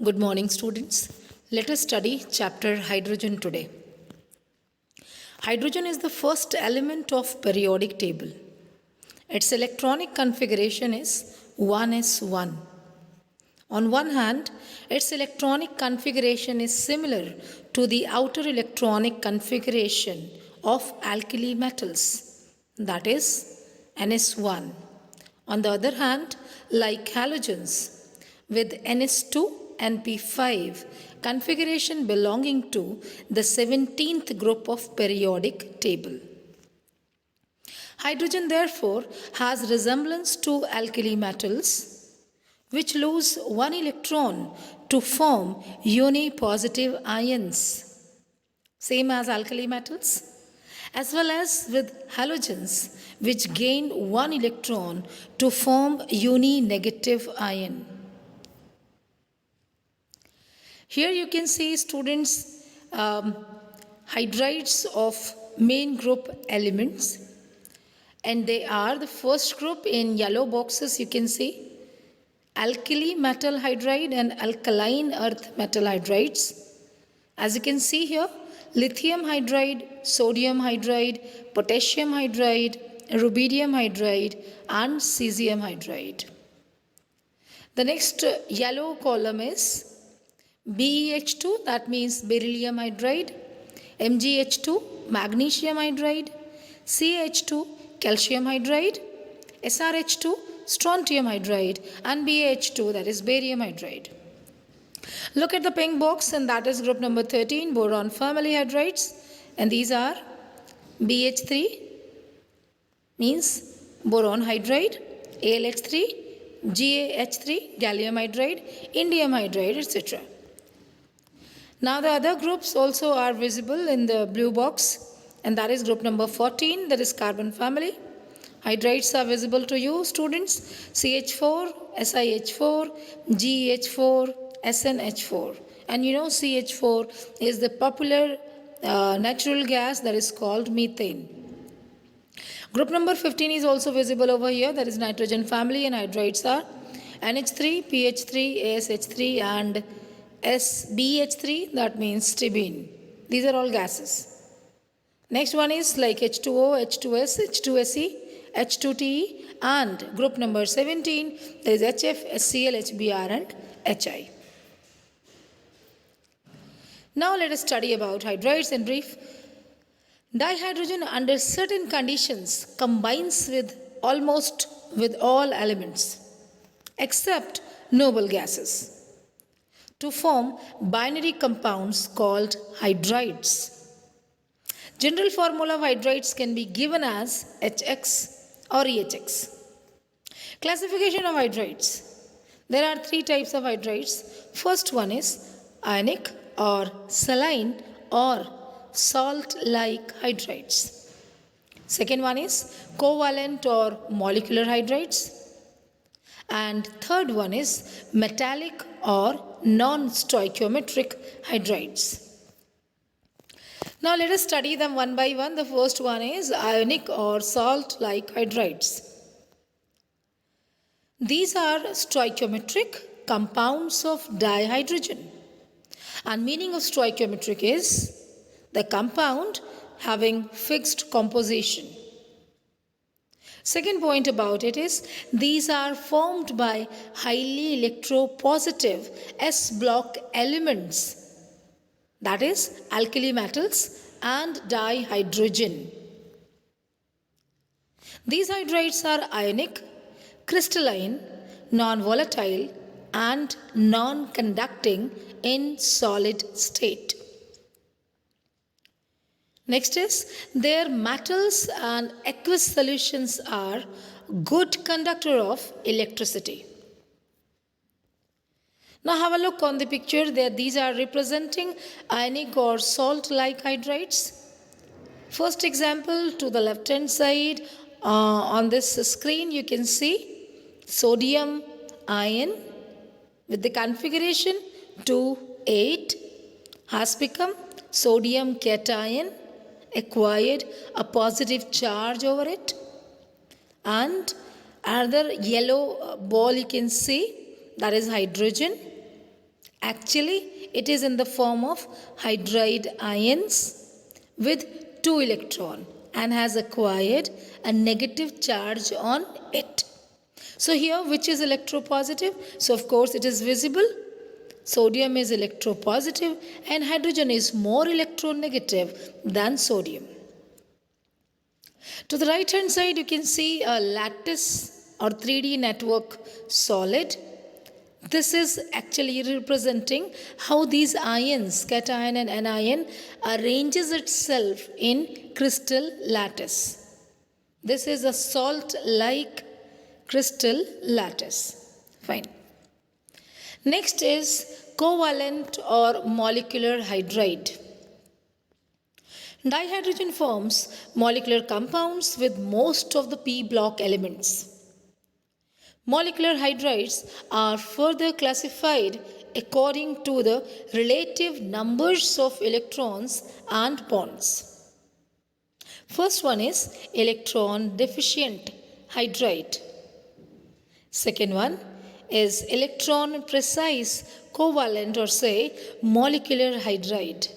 Good morning, students. Let us study chapter hydrogen today. Hydrogen is the first element of periodic table. Its electronic configuration is 1s1. On one hand, its electronic configuration is similar to the outer electronic configuration of alkali metals, that is ns1. On the other hand, like halogens, with ns2 and p5 configuration belonging to the 17th group of periodic table. Hydrogen therefore has resemblance to alkali metals which lose one electron to form uni-positive ions, same as alkali metals, as well as with halogens which gain one electron to form uni-negative ion. Here you can see, students, hydrides of main group elements, and they are the first group in yellow boxes. You can see alkali metal hydride and alkaline earth metal hydrides. As you can see here, lithium hydride, sodium hydride, potassium hydride, rubidium hydride and cesium hydride. The next yellow column is BeH2, that means beryllium hydride, MgH2, magnesium hydride, CH2, calcium hydride, SrH2, strontium hydride, and BaH2, that is barium hydride. Look at the pink box, and that is group number 13, boron family hydrides, and these are BH3 means boron hydride, AlH3, GaH3, gallium hydride, indium hydride, etc. Now the other groups also are visible in the blue box, and that is group number 14, that is carbon family. Hydrides are visible to you, students: CH4, SiH4, GeH4, SnH4. And you know CH4 is the popular natural gas that is called methane. Group number 15 is also visible over here, that is nitrogen family, and hydrides are NH3, PH3, ASH3 and SbH3, that means stibine. These are all gases. Next one is like H2O, H2S, H2Se, H2Te, and group number 17, there is HF, HCl, HBr and HI. Now let us study about hydrides in brief. Dihydrogen under certain conditions combines with almost with all elements except noble gases to form binary compounds called hydrides. General formula of hydrides can be given as HX or EHX. Classification of hydrides. There are three types of hydrides. First one is ionic or saline or salt-like hydrides. Second one is covalent or molecular hydrides. And third one is metallic or non-stoichiometric hydrides. Now let us study them one by one. The first one is ionic or salt-like hydrides. These are stoichiometric compounds of dihydrogen. And meaning of stoichiometric is the compound having fixed composition. Second point about it is these are formed by highly electropositive S-block elements, that is alkali metals and dihydrogen. These hydrides are ionic, crystalline, non-volatile and non-conducting in solid state. Next is their metals and aqueous solutions are good conductor of electricity. Now have a look on the picture there. These are representing ionic or salt-like hydrides. First example to the left hand side on this screen you can see sodium ion with the configuration 2,8 has become sodium cation, acquired a positive charge over it, and another yellow ball you can see, that is hydrogen, Actually, it is in the form of hydride ions with 2 electrons and has acquired a negative charge on it. So here, which is electropositive? So of course it is visible. Sodium is electropositive and hydrogen is more electronegative than sodium. To the right hand side, you can see a lattice or 3D network solid. This is actually representing how these ions, cation and anion, arranges itself in crystal lattice. This is a salt-like crystal lattice. Fine. Next is covalent or molecular hydride. Dihydrogen forms molecular compounds with most of the p block elements. Molecular hydrides are further classified according to the relative numbers of electrons and bonds. First one is electron deficient hydride. Second one is electron precise covalent or say molecular hydride.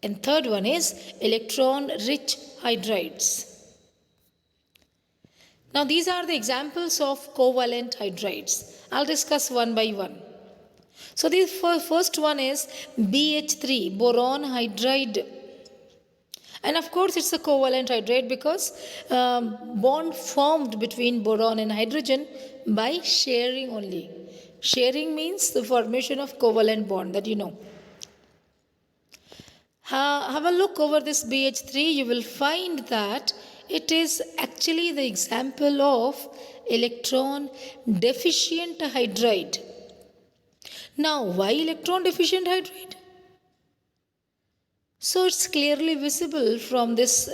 And third one is electron rich hydrides. Now these are the examples of covalent hydrides. I'll discuss one by one. So the first one is BH3, boron hydride. And of course it's a covalent hydride because bond formed between boron and hydrogen by sharing only. Sharing means the formation of covalent bond that you know. Have a look over this BH3, you will find that it is actually the example of electron deficient hydride. Now, why electron deficient hydride? So it's clearly visible from this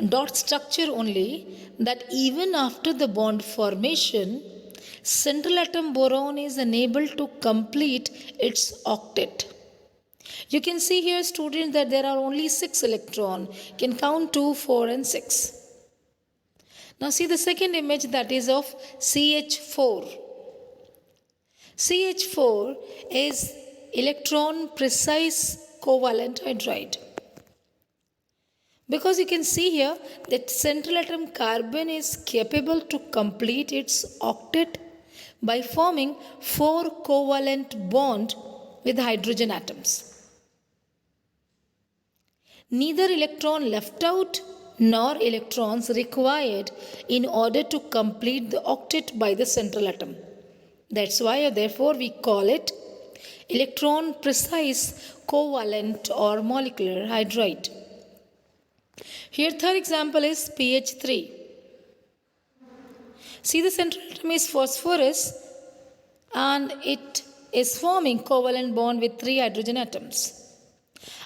dot structure only that even after the bond formation, central atom boron is unable to complete its octet. You can see here, students, that there are only 6 electrons. You can count 2, 4 and 6. Now see the second image, that is of CH4. CH4 is electron precise covalent hydride. Because you can see here that central atom carbon is capable to complete its octet by forming 4 covalent bonds with hydrogen atoms. Neither electron left out nor electrons required in order to complete the octet by the central atom. That's why, therefore, we call it electron precise covalent or molecular hydride. Here, third example is PH3. See, the central atom is phosphorus and it is forming covalent bond with 3 hydrogen atoms.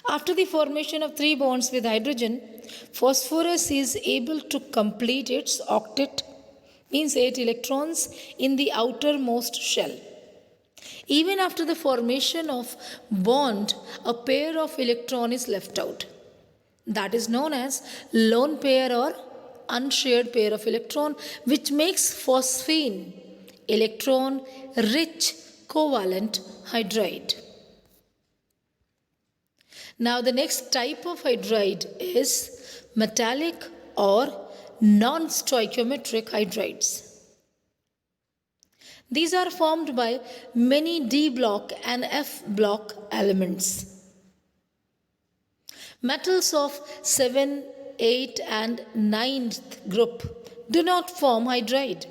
After the formation of 3 bonds with hydrogen, phosphorus is able to complete its octet, means 8 electrons, in the outermost shell. Even after the formation of bond, a pair of electrons is left out. That is known as lone pair or unshared pair of electron, which makes phosphine electron-rich covalent hydride. Now the next type of hydride is metallic or non-stoichiometric hydrides. These are formed by many D block and F block elements. Metals of 7, 8 and 9th group do not form hydride.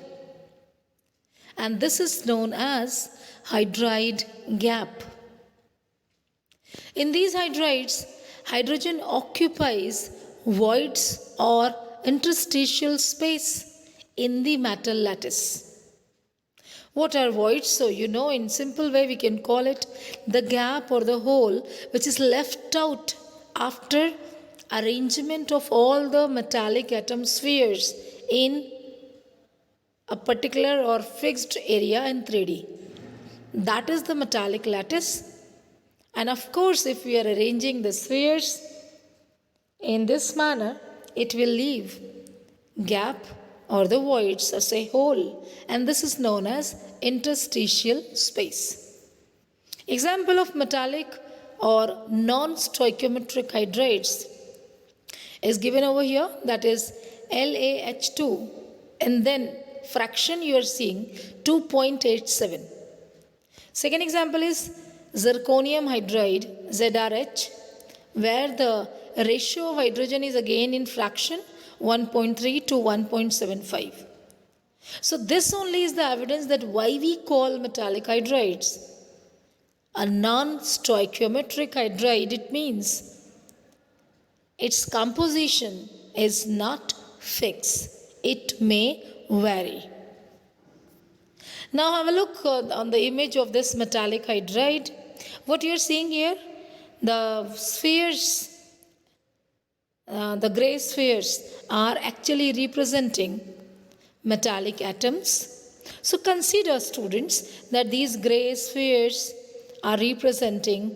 And this is known as hydride gap. In these hydrides, hydrogen occupies voids or interstitial space in the metal lattice. What are voids? So, in simple way we can call it the gap or the hole which is left out after arrangement of all the metallic atom spheres in a particular or fixed area in 3D. That is the metallic lattice. And of course, if we are arranging the spheres in this manner, it will leave gap or the voids as a hole. And this is known as interstitial space. Example of metallic or non-stoichiometric hydrides is given over here, that is LaH2, and then fraction you are seeing 2.87. Second example is zirconium hydride ZrH, where the ratio of hydrogen is again in fraction 1.3 to 1.75. So this only is the evidence that why we call metallic hydrides a non-stoichiometric hydride. It means its composition is not fixed. It may vary. Now have a look on the image of this metallic hydride. What you are seeing here, the spheres, the gray spheres are actually representing metallic atoms. So consider, students, that these gray spheres are representing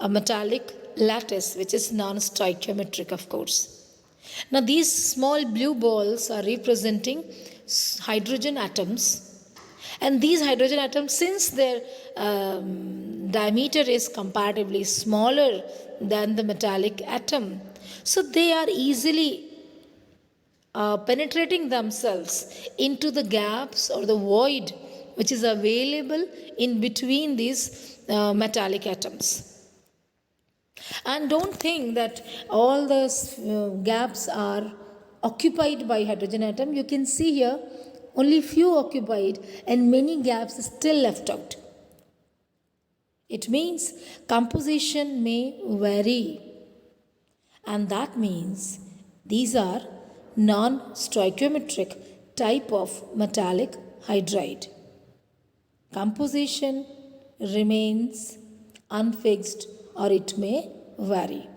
a metallic lattice, which is non-stoichiometric, of course. Now these small blue balls are representing hydrogen atoms, and these hydrogen atoms, since their diameter is comparatively smaller than the metallic atom, so they are easily penetrating themselves into the gaps or the void which is available in between these metallic atoms. And don't think that all the gaps are occupied by hydrogen atom. You can see here only few occupied and many gaps still left out. It means composition may vary, and that means these are non-stoichiometric type of metallic hydride. Composition remains unfixed or it may vary.